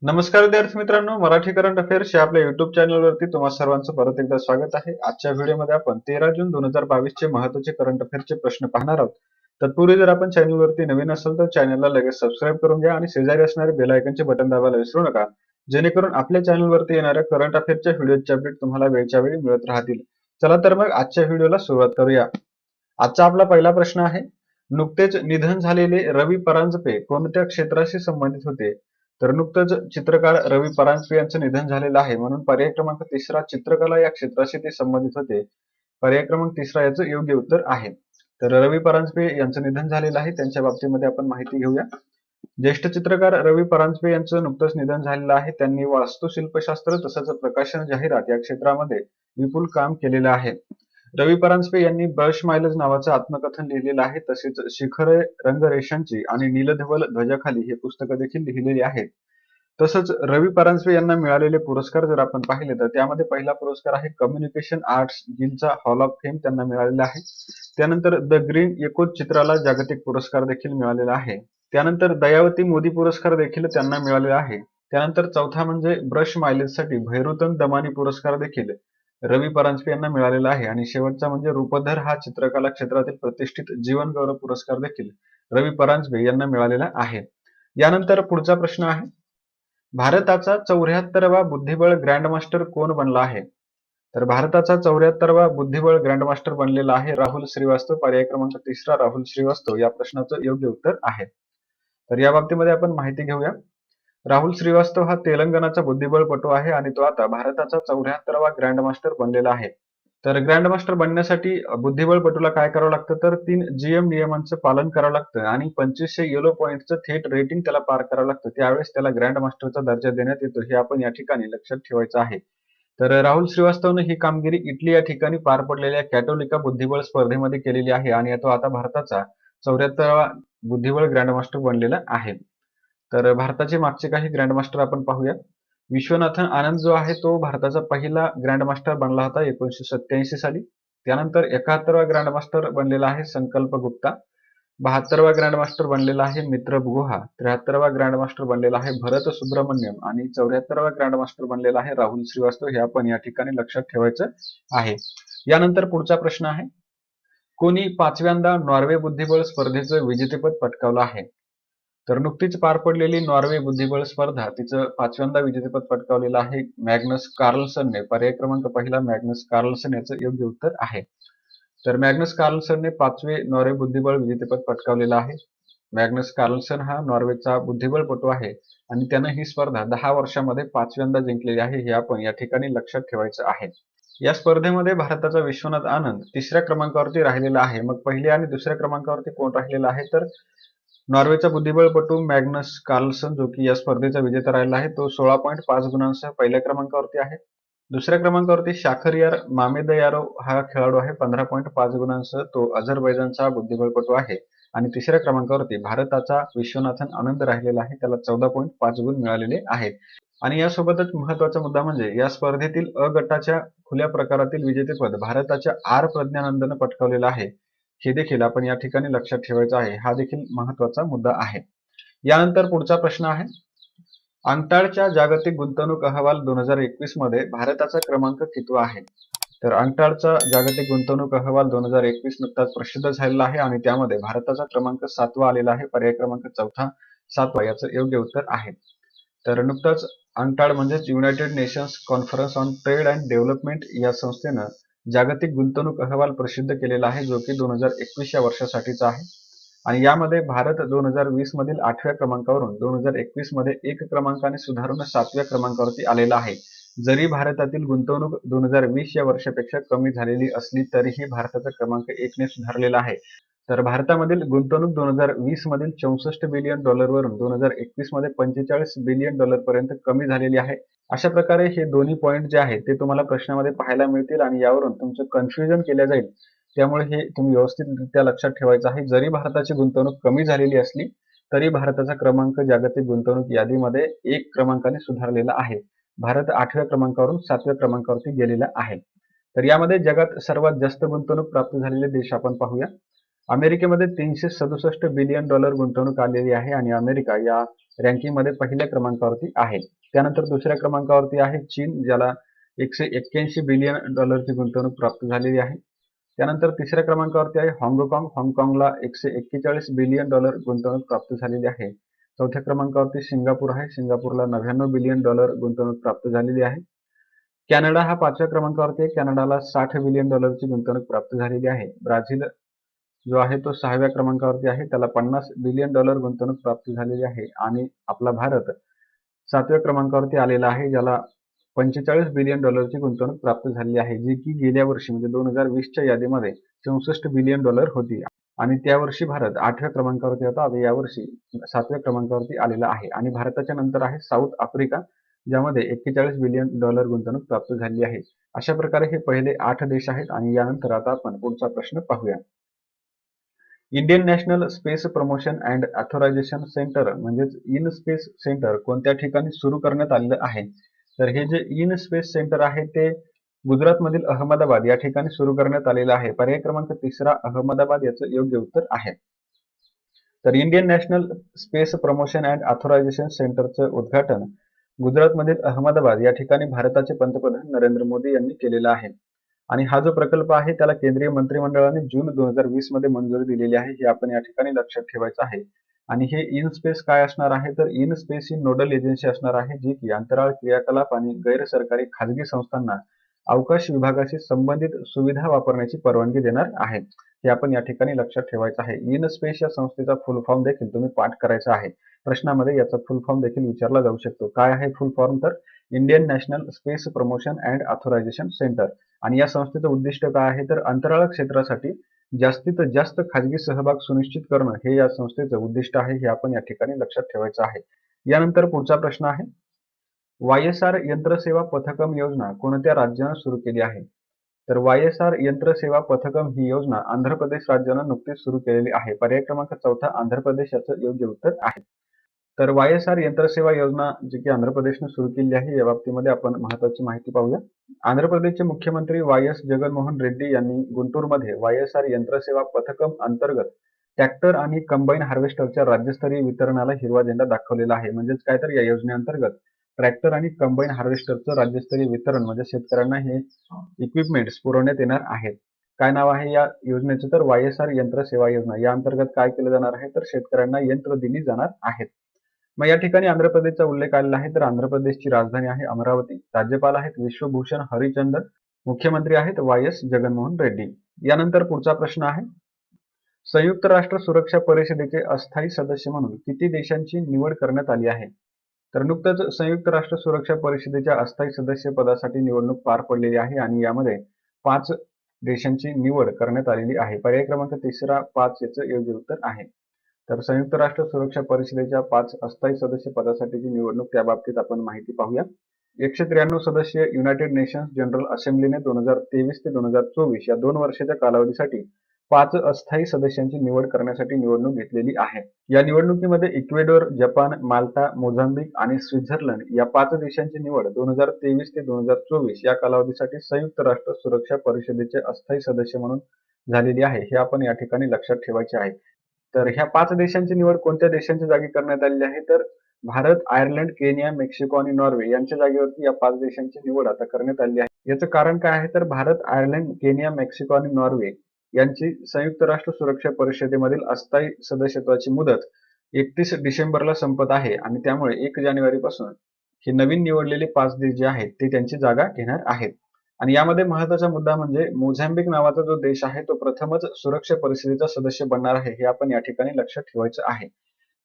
नमस्कार विद्यार्थी मित्रांनो, मराठी करंट अफेअर्स या आपल्या युट्यूब चॅनलवरती तुम्हा सर्वांचं परत एकदा स्वागत आहे. आजच्या व्हिडिओमध्ये आपण 13 जून 2022 चे महत्त्वाचे करंट अफेअर्सचे प्रश्न पाहणार आहोत. तत्पूर्वी जर आपण चॅनलवरती नवीन असाल तर चॅनलला लगेच सबस्क्राईब करून घ्या आणि शेजारी असणारे बेल आयकॉनचे बटन दाबायला विसरू नका, जेणेकरून आपल्या चॅनलवरती येणाऱ्या करंट अफेअर्सच्या व्हिडिओचे अपडेट तुम्हाला वेळच्या वेळी मिळत राहतील. चला तर मग आजच्या व्हिडिओला सुरुवात करूया. आजचा आपला पहिला प्रश्न आहे, नुकतेच निधन झालेले रवी परांजपे कोणत्या क्षेत्राशी संबंधित होते? तर नुकतंच चित्रकार रवी परांजपे यांचं निधन झालेलं आहे, म्हणून पर्याय क्रमांक तिसरा चित्रकला या क्षेत्राशी ते संबंधित होते. पर्याय क्रमांक तिसरा याचं योग्य उत्तर आहे. तर रवी परांजपे यांचं निधन झालेलं आहे, त्यांच्या बाबतीमध्ये आपण माहिती घेऊया. ज्येष्ठ चित्रकार रवी परांजपे यांचं नुकतंच निधन झालेलं आहे. त्यांनी वास्तुशिल्पशास्त्र तसंच प्रकाशन जाहिरात या क्षेत्रामध्ये विपुल काम केलेलं आहे. रवी परांजपे यांनी ब्रश मायलेज नावाचं आत्मकथन लिहिलेलं आहे, तसेच शिखरे रंगरेषांची आणि नीलधवल ध्वजाखाली हे पुस्तकं देखील लिहिलेली आहेत. तसंच रवी परांजपे यांना मिळालेले पुरस्कार जर आपण पाहिले तर त्यामध्ये पहिला पुरस्कार आहे कम्युनिकेशन आर्ट्स गिल्डचा हॉल ऑफ फेम त्यांना मिळालेला आहे. त्यानंतर द ग्रीन एकोज चित्राला जागतिक पुरस्कार देखील मिळालेला आहे. त्यानंतर दयावती मोदी पुरस्कार देखील त्यांना मिळालेला आहे. त्यानंतर चौथा म्हणजे ब्रश मायलेजसाठी भैरुतन दमानी पुरस्कार देखील रवी परांजपे यांना मिळालेला आहे. आणि शेवटचा म्हणजे रूपधर हा चित्रकला क्षेत्रातील प्रतिष्ठित जीवन गौरव पुरस्कार देखील रवी परांजपे यांना मिळालेला आहे. यानंतर पुढचा प्रश्न आहे, भारताचा 74वा बुद्धिबळ ग्रँडमास्टर कोण बनला आहे? तर भारताचा 74वा बुद्धिबळ ग्रँडमास्टर बनलेला आहे राहुल श्रीवास्तव. पर्याय क्रमांक तिसरा राहुल श्रीवास्तव या प्रश्नाचं योग्य उत्तर आहे. तर या बाबतीमध्ये आपण माहिती घेऊया. राहुल श्रीवास्तव हा तेलंगणाचा बुद्धिबळपटू आहे आणि तो आता भारताचा 74वा ग्रँडमास्टर बनलेला आहे. तर ग्रँडमास्टर बनण्यासाठी बुद्धिबळपटूला काय करावं लागतं, तर 3 GM नियमांचं पालन करावं लागतं आणि 2500 येलो पॉईंटचं थेट रेटिंग त्याला पार करावं लागतं. त्यावेळेस त्याला ग्रँडमास्टरचा दर्जा देण्यात येतो, हे आपण या ठिकाणी लक्षात ठेवायचं आहे. तर राहुल श्रीवास्तवने ही कामगिरी इटली या ठिकाणी पार पडलेल्या कॅटोलिका बुद्धिबळ स्पर्धेमध्ये केलेली आहे आणि तो आता भारताचा 74वा बुद्धिबळ ग्रँडमास्टर बनलेला आहे. तर भारताचे मागचे काही ग्रँडमास्टर आपण पाहूया. विश्वनाथन आनंद जो आहे तो भारताचा पहिला ग्रँडमास्टर बनला होता 1987 साली. त्यानंतर 71वा ग्रँडमास्टर बनलेला आहे संकल्प गुप्ता. 72वा ग्रँडमास्टर बनलेला आहे मित्र गुहा. 73वा ग्रँडमास्टर बनलेला आहे भरत सुब्रमण्यम आणि 74वा ग्रँडमास्टर बनलेला आहे राहुल श्रीवास्तव. हे आपण या ठिकाणी लक्षात ठेवायचं आहे. यानंतर पुढचा प्रश्न आहे, कोणी 5व्यांदा नॉर्वे बुद्धिबळ स्पर्धेचं विजेतेपद पटकावलं आहे? तर नुकतीच पार पडलेली नॉर्वे बुद्धिबळ स्पर्धा तिचं 5व्यांदा विजेतेपद पटकावलेलं आहे मॅग्नस कार्लसनने. पर्याय क्रमांक पहिला मॅग्नस कार्लसन याचं योग्य उत्तर आहे. तर मॅग्नस कार्लसनने 5वे नॉर्वे बुद्धिबळ विजेतेपद पटकावलेलं आहे. मॅग्नस कार्लसन हा नॉर्वेचा बुद्धिबळपटू आहे आणि त्यानं ही स्पर्धा 10 वर्षांमध्ये 5व्यांदा जिंकलेली आहे, हे आपण या ठिकाणी लक्षात ठेवायचं आहे. या स्पर्धेमध्ये भारताचा विश्वनाथ आनंद 3ऱ्या क्रमांकावरती राहिलेला आहे. मग पहिल्या आणि दुसऱ्या क्रमांकावरती कोण राहिलेला आहे, तर नॉर्वेचा बुद्धिबळपटू मॅग्नस कार्लसन जो की या स्पर्धेचा विजेता राहिला आहे, तो 16.5 गुणांसह पहिल्या क्रमांकावरती आहे. दुसऱ्या क्रमांकावरती शाखरियार मामेदयारोव हा खेळाडू आहे 15.5 गुणांसह, तो अझरबैजानचा बुद्धिबळपटू आहे. आणि तिसऱ्या क्रमांकावरती भारताचा विश्वनाथन आनंद राहिलेला आहे, त्याला 14.5 गुण मिळालेले आहेत. आणि यासोबतच महत्वाचा मुद्दा म्हणजे या स्पर्धेतील अ गटाच्या खुल्या प्रकारातील विजेतेपद भारताच्या आर प्रज्ञानंदनं पटकावलेलं आहे, हे देखील आपण या ठिकाणी लक्षात ठेवायचं आहे. हा देखील महत्वाचा मुद्दा आहे. यानंतर पुढचा प्रश्न आहे, अंकटाळच्या जागतिक गुंतवणूक अहवाल 2021 मध्ये भारताचा क्रमांक कितवा आहे? तर अंकटाळचा जागतिक गुंतवणूक अहवाल 2021 नुकताच प्रसिद्ध झालेला आहे आणि त्यामध्ये भारताचा क्रमांक 7वा आलेला आहे. पर्याय क्रमांक चौथा 7वा याचं योग्य उत्तर आहे. तर नुकताच अंकटाळ म्हणजेच United nations conference on trade and development या संस्थेनं जागतिक गुंतवणूक अहवाल प्रसिद्ध केलेला आहे, जो की 2021 या वर्षासाठीचा आहे. आणि यामध्ये भारत 2020 मधील 8व्या क्रमांकावरून 2021 मध्ये 1 क्रमांकाने सुधारून 7व्या क्रमांकावरती आलेला आहे. जरी भारतातील गुंतवणूक 2020 या वर्षापेक्षा कमी झालेली असली तरीही भारताचा क्रमांक 1 ने सुधारलेला आहे. तर भारतामधील गुंतवणूक 2020 मधील 64 बिलियन डॉलरवरून 2021 मध्ये 45 बिलियन डॉलर पर्यंत कमी झालेली आहे. अशा प्रकारे हे दोन्ही पॉईंट जे आहेत ते तुम्हाला प्रश्नामध्ये पाहायला मिळतील आणि यावरून तुमचं कन्फ्युजन केलं जाईल. त्यामुळे हे तुम्ही व्यवस्थितरित्या लक्षात ठेवायचं आहे. जरी भारताची गुंतवणूक कमी झालेली असली तरी भारताचा क्रमांक जागतिक गुंतवणूक यादीमध्ये 1 क्रमांकाने सुधारलेला आहे. भारत 8व्या क्रमांकावरून 7व्या क्रमांकावरती गेलेला आहे. तर यामध्ये जगात सर्वात जास्त गुंतवणूक प्राप्त झालेले देश आपण पाहूया. अमेरिकेमध्ये $367 बिलियन गुंतवणूक आलेली आहे आणि अमेरिका या रँकिंगमध्ये पहिल्या क्रमांकावरती आहे. त्यानंतर दुसऱ्या क्रमांकावरती आहे चीन, ज्याला $181 बिलियन ची गुंतवणूक प्राप्त झालेली आहे. त्यानंतर तिसऱ्या क्रमांकावरती आहे हाँगकाँग. हाँगकाँगला $141 बिलियन गुंतवणूक प्राप्त झालेली आहे. चौथ्या क्रमांकावरती सिंगापूर आहे. सिंगापूरला $99 बिलियन गुंतवणूक प्राप्त झालेली आहे. कॅनडा हा 5व्या क्रमांकावरती आहे. कॅनडाला $60 बिलियन ची गुंतवणूक प्राप्त झालेली आहे. ब्राझील जो आहे तो 6व्या क्रमांकावरती आहे. त्याला $50 बिलियन गुंतवणूक प्राप्त झालेली आहे. आणि आपला भारत 7व्या क्रमांकावरती आलेला आहे, ज्याला $45 बिलियन ची गुंतवणूक प्राप्त झालेली आहे, जी की गेल्या वर्षी म्हणजे 2020च्या यादीमध्ये $64 बिलियन होती. आणि त्या वर्षी भारत 8व्या क्रमांकावरती होता. आता यावर्षी 7व्या क्रमांकावरती आलेला आहे. आणि भारताच्या नंतर आहे साऊथ आफ्रिका, ज्यामध्ये $41 बिलियन गुंतवणूक प्राप्त झाली आहे. अशा प्रकारे हे पहिले 8 देश आहेत. आणि यानंतर आता आपण पुढचा प्रश्न पाहूया. Indian national space promotion and authorisation centre म्हणजेच इन स्पेस सेंटर कोणत्या ठिकाणी सुरू करण्यात आलेलं आहे? तर हे जे इन स्पेस सेंटर आहे ते गुजरातमधील अहमदाबाद या ठिकाणी सुरू करण्यात आलेलं आहे. पर्याय क्रमांक 3 अहमदाबाद याचं योग्य उत्तर आहे. तर Indian national space promotion and authorisation सेंटरचं उद्घाटन गुजरातमधील अहमदाबाद या ठिकाणी भारताचे पंतप्रधान नरेंद्र मोदी यांनी केलेलं आहे. आणि हा जो प्रकल्प आहे त्याला केंद्रीय मंत्रिमंडळाने जून 2020 मध्ये मंजुरी दिलेली आहे, हे आपण या ठिकाणी लक्षात ठेवायचं आहे. आणि हे इन स्पेस काय असणार आहे? तर in space he nodal agency असणार आहे, जी की अंतराळ क्रियाकलाप आणि गैर सरकारी खाजगी संस्थांना अवकाश विभागाशी संबंधित सुविधा वापरण्याची परवानगी देणार आहे. हे आपण या ठिकाणी लक्षात ठेवायचं आहे. इन स्पेस या संस्थेचा फुल फॉर्म देखील तुम्ही पाठ करायचा आहे. प्रश्नामध्ये याचा फुल फॉर्म देखील विचारला जाऊ शकतो. काय आहे फुल फॉर्म? तर Indian national space promotion and authorisation centre. आणि या संस्थेचं उद्दिष्ट काय आहे? तर अंतराळ क्षेत्रासाठी जास्तीत जास्त खाजगी सहभाग सुनिश्चित करणं हे या संस्थेचं उद्दिष्ट आहे. हे आपण या ठिकाणी लक्षात ठेवायचं आहे. यानंतर पुढचा प्रश्न आहे, वायएसआर यंत्रसेवा पथकम योजना कोणत्या राज्यानं सुरू केली आहे? तर वायएसआर यंत्रसेवा पथकम ही योजना आंध्र प्रदेश राज्यानं नुकतीच सुरू केलेली आहे. पर्याय क्रमांक 4 आंध्र प्रदेश याचं योग्य उत्तर आहे. तर वायएसआर यंत्रसेवा योजना जी की आंध्र प्रदेशने सुरू केली आहे, या बाबतीमध्ये आपण महत्वाची माहिती पाहूया. आंध्र प्रदेशचे मुख्यमंत्री वाय.एस. जगनमोहन रेड्डी यांनी गुंटूरमध्ये वायएसआर यंत्रसेवा पथकम अंतर्गत ट्रॅक्टर आणि कंबाईन हार्वेस्टरच्या राज्यस्तरीय वितरणाला हिरवा झेंडा दाखवलेला आहे. म्हणजेच काय, तर या योजनेअंतर्गत ट्रॅक्टर आणि कंबाईन हार्वेस्टरचं राज्यस्तरीय वितरण म्हणजे शेतकऱ्यांना हे इक्विपमेंट्स पुरवण्यात येणार आहेत. काय नाव आहे या योजनेचं? तर वायएसआर यंत्र सेवा योजना. या अंतर्गत काय केलं जाणार आहे? तर शेतकऱ्यांना यंत्र दिली जाणार आहेत. मग या ठिकाणी आंध्र प्रदेशचा उल्लेख आलेला आहे. तर आंध्र प्रदेशची राजधानी आहे अमरावती. राज्यपाल आहेत विश्वभूषण हरिचंदन. मुख्यमंत्री आहेत वाय.एस. जगनमोहन रेड्डी. यानंतर पुढचा प्रश्न आहे, संयुक्त राष्ट्र सुरक्षा परिषदेचे अस्थायी सदस्य म्हणून किती देशांची निवड करण्यात आली आहे? तर नुकतंच संयुक्त राष्ट्र सुरक्षा परिषदेच्या अस्थायी सदस्य पदासाठी निवडणूक पार पडलेली आहे आणि यामध्ये 5 देशांची निवड करण्यात आलेली आहे. पर्याय क्रमांक 3 5 याचं योग्य उत्तर आहे. तर संयुक्त राष्ट्र सुरक्षा परिषदेच्या 5 अस्थायी सदस्य पदासाठीची निवडणूक, त्या बाबतीत आपण माहिती पाहूया. 193 सदस्य युनायटेड नेशन्स जनरल असेंब्लीने 2023 ते 2024 या 2 वर्षाच्या कालावधीसाठी 5 अस्थायी सदस्यांची निवड करण्यासाठी निवडणूक घेतलेली आहे. या निवडणुकीमध्ये इक्वेडोर, जपान, माल्टा, मोझाम्बिक आणि स्वित्झर्लंड या 5 देशांची निवड 2023 ते 2024 या कालावधीसाठी संयुक्त राष्ट्र सुरक्षा परिषदेचे अस्थायी सदस्य म्हणून झालेली आहे. हे आपण या ठिकाणी लक्षात ठेवायचे आहे. तर ह्या 5 देशांची निवड कोणत्या देशांच्या जागी करण्यात आलेली आहे? तर भारत, आयर्लंड, केनिया, मेक्सिको आणि नॉर्वे यांच्या जागेवरती या 5 देशांची निवड आता करण्यात आली आहे. याचं कारण काय आहे? तर भारत, आयर्लंड, केनिया, मेक्सिको आणि नॉर्वे यांची संयुक्त राष्ट्र सुरक्षा परिषदेमधील अस्थायी सदस्यत्वाची मुदत 31 डिसेंबरला संपत आहे आणि त्यामुळे 1 जानेवारीपासून हे नवीन निवडलेले 5 देश जे आहेत ते त्यांची जागा घेणार आहेत. आणि यामध्ये महत्वाचा मुद्दा म्हणजे मोझाम्बिक नावाचा जो देश आहे तो प्रथमच सुरक्षा परिषदेचा सदस्य बनणार आहे. हे आपण या ठिकाणी लक्षात ठेवायचं आहे.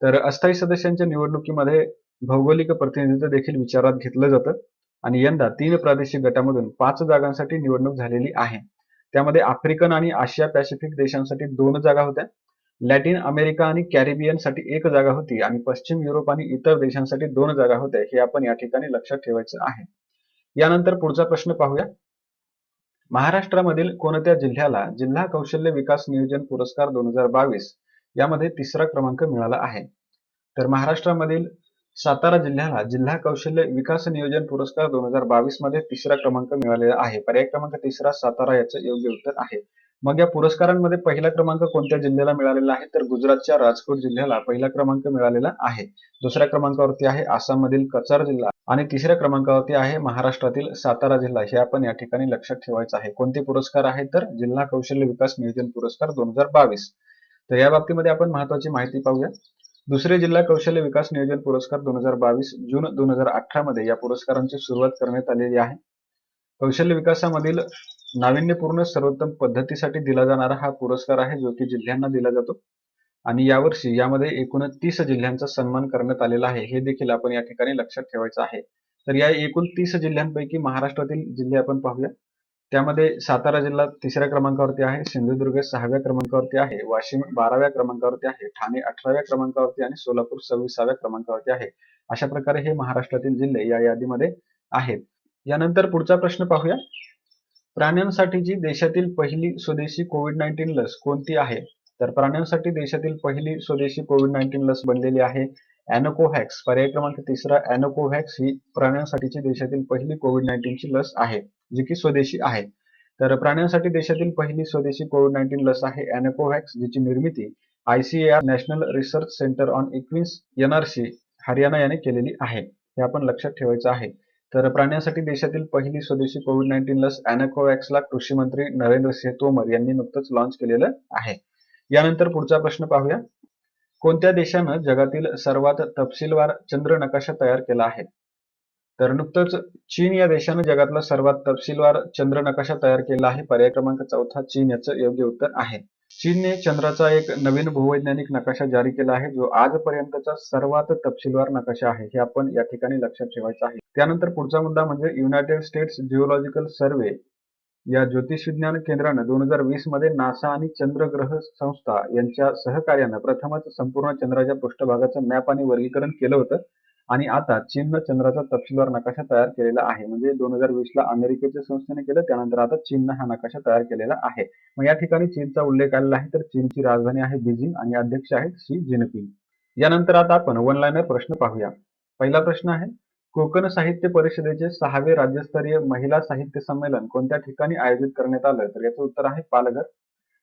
तर अस्थायी सदस्यांच्या निवडणुकीमध्ये भौगोलिक प्रतिनिधित्व देखील विचारात घेतलं जातं आणि यंदा 3 प्रादेशिक गटामधून 5 जागांसाठी निवडणूक झालेली आहे. त्यामध्ये आफ्रिकन आणि आशिया पॅसिफिक देशांसाठी 2 जागा होत्या. लॅटिन अमेरिका आणि कॅरिबियन साठी 1 जागा होती आणि पश्चिम युरोप आणि इतर देशांसाठी 2 जागा होत्या. हे आपण या ठिकाणी लक्षात ठेवायचं आहे. यानंतर पुढचा प्रश्न पाहूया. महाराष्ट्रामधील कोणत्या जिल्ह्याला जिल्हा कौशल्य विकास नियोजन पुरस्कार 2022 यामध्ये 3रा क्रमांक मिळाला आहे? तर महाराष्ट्रामधील सातारा जिल्ह्याला जिल्हा कौशल्य विकास नियोजन पुरस्कार 2022 मध्ये 3रा क्रमांक मिळालेला आहे. पर्याय क्रमांक 3 सातारा याचं योग्य उत्तर आहे. मग या पुरस्कारांमध्ये पहिला क्रमांक कोणत्या जिल्ह्याला मिळालेला आहे? तर गुजरातच्या राजकोट जिल्ह्याला पहिला क्रमांक मिळालेला आहे. दुसऱ्या क्रमांकावरती आहे आसाममधील कचार जिल्हा आणि तिसऱ्या क्रमांकावरती आहे महाराष्ट्रातील सातारा जिल्हा. हे आपण या ठिकाणी लक्षात ठेवायचं आहे. कोणते पुरस्कार आहे? तर जिल्हा कौशल्य विकास नियोजन पुरस्कार 2022. तर या बाबतीमध्ये आपण महत्त्वाची माहिती पाहूया. दुसरे जिल्हा कौशल्य विकास नियोजन पुरस्कार 2022 जून 2018 मध्ये या पुरस्कारांची सुरुवात करण्यात आलेली आहे. कौशल्य विकासामधील नाविन्यपूर्ण सर्वोत्तम पद्धतीसाठी दिला जाणारा हा पुरस्कार आहे, जो की जिल्ह्यांना दिला जातो. आणि यावर्षी यामध्ये एकूण 30 जिल्ह्यांचा सन्मान करण्यात आलेला आहे. हे देखील आपण या ठिकाणी लक्षात ठेवायचं आहे. तर या एकूण 30 जिल्ह्यांपैकी महाराष्ट्रातील जिल्हे आपण पाहूया. त्यामध्ये सातारा जिल्हा तिसऱ्या क्रमांकावरती आहे, सिंधुदुर्ग 6व्या क्रमांकावरती आहे, वाशिम 12व्या क्रमांकावरती आहे, ठाणे 18व्या क्रमांकावरती आणि सोलापूर 26व्या क्रमांकावरती आहे. अशा प्रकारे हे महाराष्ट्रातील जिल्हे या यादीमध्ये आहेत. यानंतर पुढचा प्रश्न पाहूया. प्राण्यांसाठीची देशातील पहिली स्वदेशी कोविड-19 लस कोणती आहे? तर प्राण्यांसाठी देशातील पहिली स्वदेशी कोविड-19 लस बनलेली आहे अॅनोकोव्हॅक्स. पर्याय क्रमांक तिसरा अॅनोकोव्हॅक्स ही प्राण्यांसाठीची देशातील पहिली कोविड-19 ची लस आहे, जी की स्वदेशी आहे. तर प्राण्यांसाठी देशातील पहिली स्वदेशी कोविड-19 लस आहे अॅनोकोव्हॅक्स, जिची निर्मिती ICAR national research centre on इक्विन्स NRC Haryana याने केलेली आहे. हे आपण लक्षात ठेवायचं आहे. तर प्राण्यांसाठी देशातील पहिली स्वदेशी कोविड-19 लस अॅनोकोव्हॅक्सला कृषी मंत्री नरेंद्र सिंह तोमर यांनी नुकतंच लॉन्च केलेलं आहे. यानंतर पुढचा प्रश्न पाहूया. कोणत्या देशानं जगातील सर्वात तपशीलवार चंद्र नकाशा तयार केला आहे? तर नुकतंच चीन या देशानं जगातला सर्वात तपशीलवार चंद्र नकाशा तयार केला आहे. पर्याय क्रमांक चौथा चीन याचं योग्य उत्तर आहे. चीनने चंद्राचा एक नवीन भूवैज्ञानिक नकाशा जारी केला आहे, जो आजपर्यंतचा सर्वात तपशीलवार नकाशा आहे. हे आपण या ठिकाणी लक्षात ठेवायचं आहे. त्यानंतर पुढचा मुद्दा म्हणजे युनायटेड स्टेट्स जिओलॉजिकल सर्व्हे या ज्योतिषविज्ञान केंद्रानं 2020 मध्ये नासा आणि चंद्रग्रह संस्था यांच्या सहकार्यानं प्रथमच संपूर्ण चंद्राच्या पृष्ठभागाचं मॅप आणि वर्गीकरण केलं होतं. आणि आता चीननं चंद्राचा तपशीलवार नकाशा तयार केलेला आहे. म्हणजे 2020 ला अमेरिकेच्या संस्थेने केलं, त्यानंतर आता चीननं हा नकाशा तयार केलेला आहे. मग या ठिकाणी चीनचा उल्लेख आलेला आहे. तर चीनची राजधानी आहे बीजिंग आणि अध्यक्ष आहेत शी जिनपिंग. यानंतर आता आपण वन लाईनर प्रश्न पाहूया. पहिला प्रश्न आहे, कोकण साहित्य परिषदेचे 6वे राज्यस्तरीय महिला साहित्य संमेलन कोणत्या ठिकाणी आयोजित करण्यात आलं? तर याचं उत्तर आहे पालघर.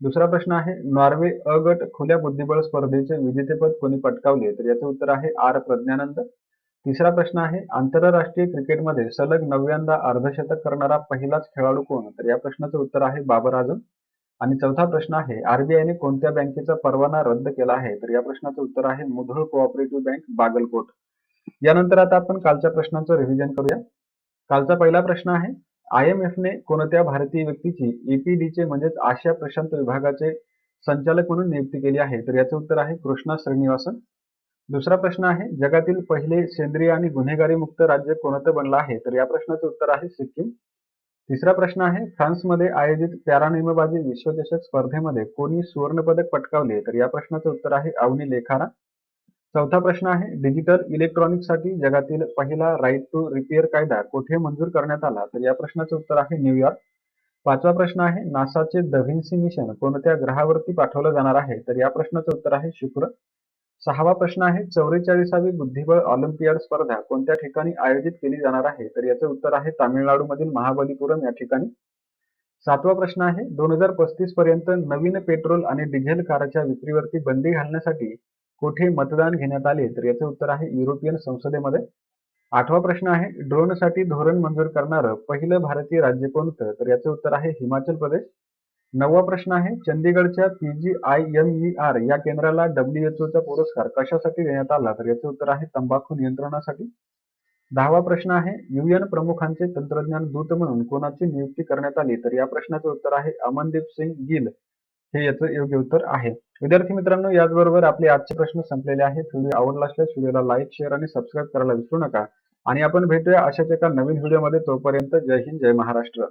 दुसरा प्रश्न आहे, नॉर्वे अ गट खुल्या बुद्धिबळ स्पर्धेचे विजेतेपद कोणी पटकावले? तर याचं उत्तर आहे आर प्रज्ञानंद. तिसरा प्रश्न आहे, आंतरराष्ट्रीय क्रिकेटमध्ये सलग 9व्यांदा अर्धशतक करणारा पहिलाच खेळाडू कोण? तर या प्रश्नाचं उत्तर आहे बाबर आझम. आणि चौथा प्रश्न आहे, RBIने कोणत्या बँकेचा परवाना रद्द केला आहे? तर या प्रश्नाचं उत्तर आहे मुधोळ कोऑपरेटिव्ह बँक बागलकोट. यानंतर आता आपण कालच्या प्रश्नांचं रिव्हिजन करूया. कालचा पहिला प्रश्न आहे, IMFने कोणत्या भारतीय व्यक्तीची EPDचे म्हणजेच आशिया प्रशांत विभागाचे संचालक म्हणून नियुक्ती केली आहे? तर याचं उत्तर आहे कृष्णा श्रीनिवासन. दुसरा प्रश्न आहे, जगातील पहिले सेंद्रिय आणि गुन्हेगारी मुक्त राज्य कोणतं बनलं आहे? तर या प्रश्नाचं उत्तर आहे सिक्कीम. तिसरा प्रश्न आहे, फ्रान्समध्ये आयोजित पॅरानेमबाजी विश्वचषक स्पर्धेमध्ये कोणी सुवर्णपदक पटकावले? तर या प्रश्नाचं उत्तर आहे अवनी लेखारा. चौथा प्रश्न आहे, डिजिटल इलेक्ट्रॉनिक्ससाठी जगातील पहिला राईट टू रिपेअर कायदा कोठे मंजूर करण्यात आला? तर या प्रश्नाचं उत्तर आहे न्यूयॉर्क. पाचवा प्रश्न आहे, नासाचे द व्हिन्सी मिशन कोणत्या ग्रहावरती पाठवलं जाणार आहे? तर या प्रश्नाचं उत्तर आहे शुक्र. सहावा प्रश्न आहे, 44वी बुद्धिबळ ऑलिम्पियाड स्पर्धा कोणत्या ठिकाणी आयोजित केली जाणार आहे? तर याचं उत्तर आहे तामिळनाडूमधील महाबलीपुरम या ठिकाणी. सातवा प्रश्न आहे, 2035 पर्यंत नवीन पेट्रोल आणि डिझेल कारच्या विक्रीवरती बंदी घालण्यासाठी कोठे मतदान घेण्यात आले? तर याचं उत्तर आहे युरोपियन संसदेमध्ये. आठवा प्रश्न आहे, ड्रोनसाठी धोरण मंजूर करणारं पहिलं भारतीय राज्य कोणतं? तर याचं उत्तर आहे हिमाचल प्रदेश. नववा प्रश्न आहे, चंदीगडच्या PGIMER या केंद्राला WHO चा पुरस्कार कशासाठी देण्यात आला? तर याचं उत्तर आहे तंबाखू नियंत्रणासाठी. 10वा प्रश्न आहे, UN प्रमुखांचे तंत्रज्ञान दूत म्हणून कोणाची नियुक्ती करण्यात आली? तर या प्रश्नाचं उत्तर आहे अमनदीप सिंग गिल. हे याचं योग्य उत्तर आहे. विद्यार्थी मित्रांनो, याचबरोबर आपले आजचे प्रश्न संपलेले आहेत. व्हिडिओ आवडला असल्यास व्हिडिओला लाईक, शेअर आणि सबस्क्राईब करायला विसरू नका. आणि आपण भेटूया अशाच एका नवीन व्हिडिओमध्ये. तोपर्यंत जय हिंद, जय महाराष्ट्र.